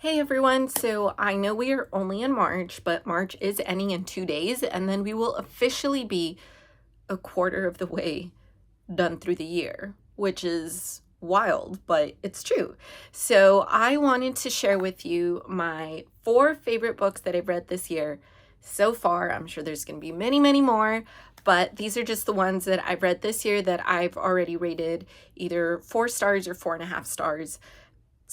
Hey everyone, so I know we are only in March, but March is ending in 2 days, and then we will officially be a quarter of the way done through the year, which is wild, but it's true. So I wanted to share with you my 4 favorite books that I've read this year so far. I'm sure there's going to be many, many more, but these are just the ones that I've read this year that I've already rated either 4 stars or 4.5 stars.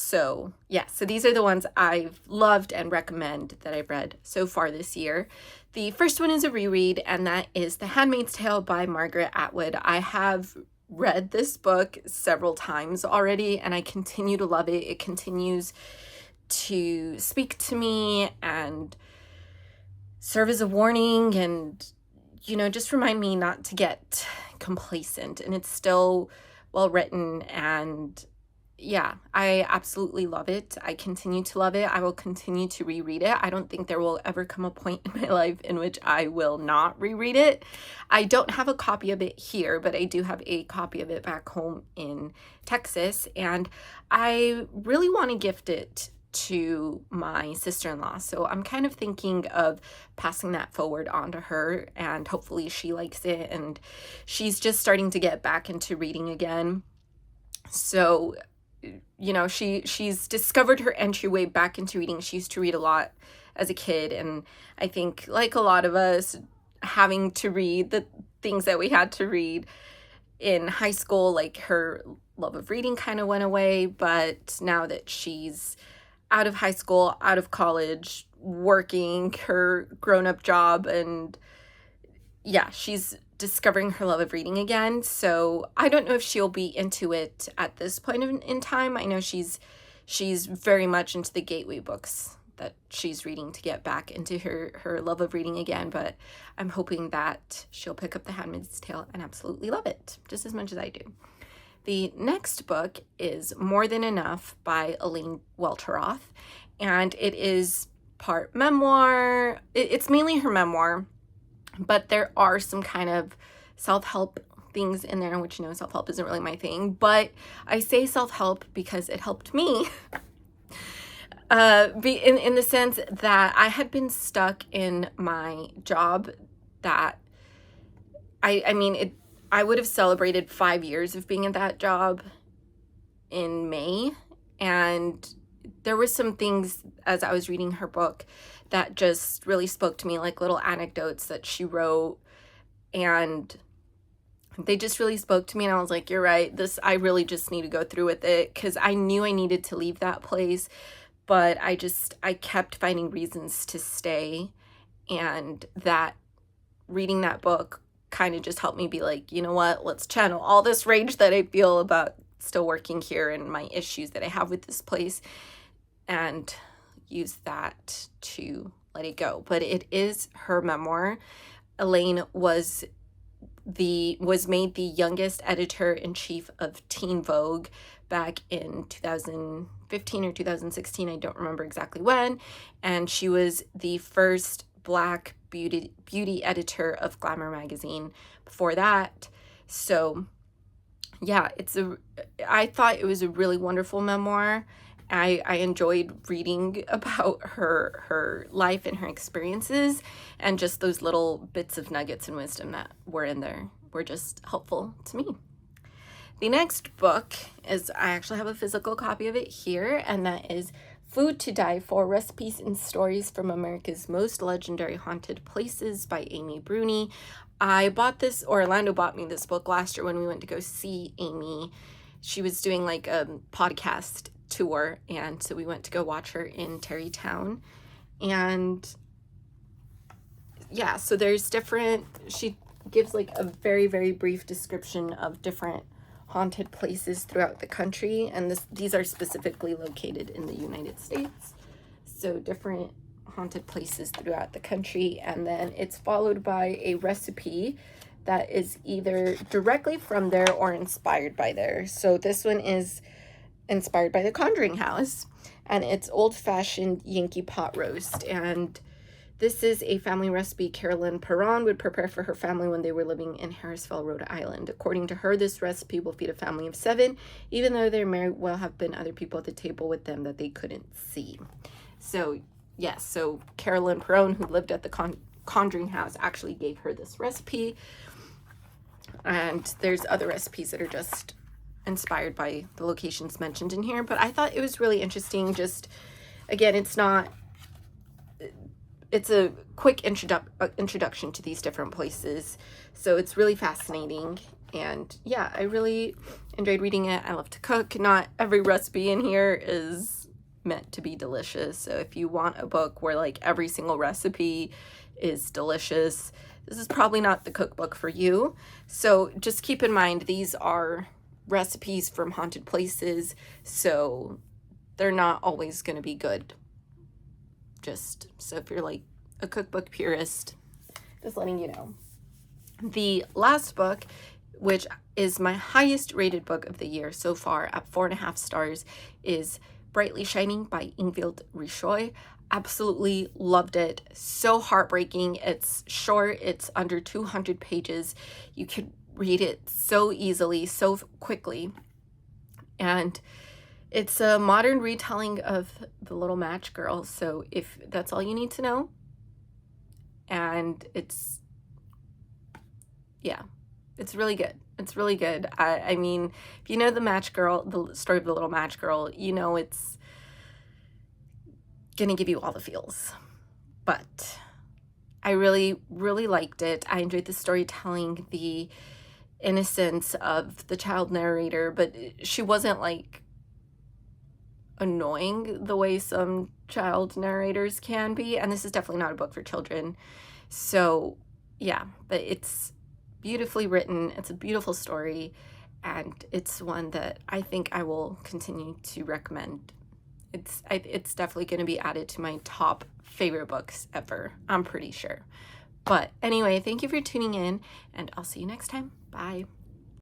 So these are the ones I've loved and recommend that I've read so far this year. The first one is a reread, and that is The Handmaid's Tale by Margaret Atwood. I have read this book several times already, and I continue to love it. It continues to speak to me and serve as a warning and, just remind me not to get complacent. And it's still well written, and yeah, I absolutely love it. I continue to love it. I will continue to reread it. I don't think there will ever come a point in my life in which I will not reread it. I don't have a copy of it here, but I do have a copy of it back home in Texas, and I really want to gift it to my sister-in-law. So I'm kind of thinking of passing that forward onto her, and hopefully she likes it, and she's just starting to get back into reading again. So she's discovered her entryway back into reading. She used to read a lot as a kid, and I think, like a lot of us, having to read the things that we had to read in high school, like her love of reading kind of went away. But now that she's out of high school, out of college, working her grown-up job, and she's discovering her love of reading again. So I don't know if she'll be into it at this point in time. I know she's very much into the gateway books that she's reading to get back into her love of reading again, but I'm hoping that she'll pick up The Handmaid's Tale and absolutely love it just as much as I do. The next book is More Than Enough by Elaine Welteroth, and it is part memoir. It's mainly her memoir, but there are some kind of self-help things in there, which, self-help isn't really my thing, but I say self-help because it helped me in the sense that I had been stuck in my job that I would have celebrated 5 years of being in that job in May, and there were some things as I was reading her book that just really spoke to me, like little anecdotes that she wrote, and they just really spoke to me, and I was like, you're right, I really just need to go through with it, because I knew I needed to leave that place, but I kept finding reasons to stay, and that reading that book kind of just helped me be like, you know what, let's channel all this rage that I feel about still working here and my issues that I have with this place, and use that to let it go. But it is her memoir. Elaine was made the youngest editor-in-chief of Teen Vogue back in 2015 or 2016. I don't remember exactly when. And she was the first Black beauty editor of Glamour magazine before that. So I thought it was a really wonderful memoir. I enjoyed reading about her life and her experiences, and just those little bits of nuggets and wisdom that were in there were just helpful to me. The next book is, I actually have a physical copy of it here, and that is Food to Die For: Recipes and Stories from America's Most Legendary Haunted Places by Amy Bruni. I bought this, or Orlando bought me this book last year when we went to go see Amy. She was doing like a podcast tour, and so we went to go watch her in Terrytown. And so there's she gives like a very, very brief description of different haunted places throughout the country, and these are specifically located in the United States. So different haunted places throughout the country, and then it's followed by a recipe that is either directly from there or inspired by there. So this one is inspired by the Conjuring House, and it's old-fashioned Yankee pot roast, and this is a family recipe Carolyn Perron would prepare for her family when they were living in Harrisville, Rhode Island. According to her, this recipe will feed a family of 7, even though there may well have been other people at the table with them that they couldn't see. So yes, so Carolyn Perone, who lived at the Conjuring house, actually gave her this recipe. And there's other recipes that are just inspired by the locations mentioned in here. But I thought it was really interesting. Just, again, it's a quick introduction to these different places. So it's really fascinating. And yeah, I really enjoyed reading it. I love to cook. Not every recipe in here is meant to be delicious. So if you want a book where like every single recipe is delicious, this is probably not the cookbook for you. So just keep in mind, these are recipes from haunted places, so they're not always going to be good. Just so if you're like a cookbook purist, just letting you know. The last book, which is my highest rated book of the year so far at 4.5 stars, is Brightly Shining by Ingvild Rishoy. Absolutely loved it. So heartbreaking. It's short. It's under 200 pages. You could read it so easily, so quickly. And it's a modern retelling of The Little Match Girl. So if that's all you need to know, and it's really good. It's really good. I mean, if you know the Match Girl, the story of the Little Match Girl, you know it's gonna give you all the feels. But I really, really liked it. I enjoyed the storytelling, the innocence of the child narrator, but she wasn't like annoying the way some child narrators can be. And this is definitely not a book for children. So yeah, but it's beautifully written. It's a beautiful story, and it's one that I think I will continue to recommend. It's definitely going to be added to my top favorite books ever, I'm pretty sure. But anyway, thank you for tuning in, and I'll see you next time. Bye.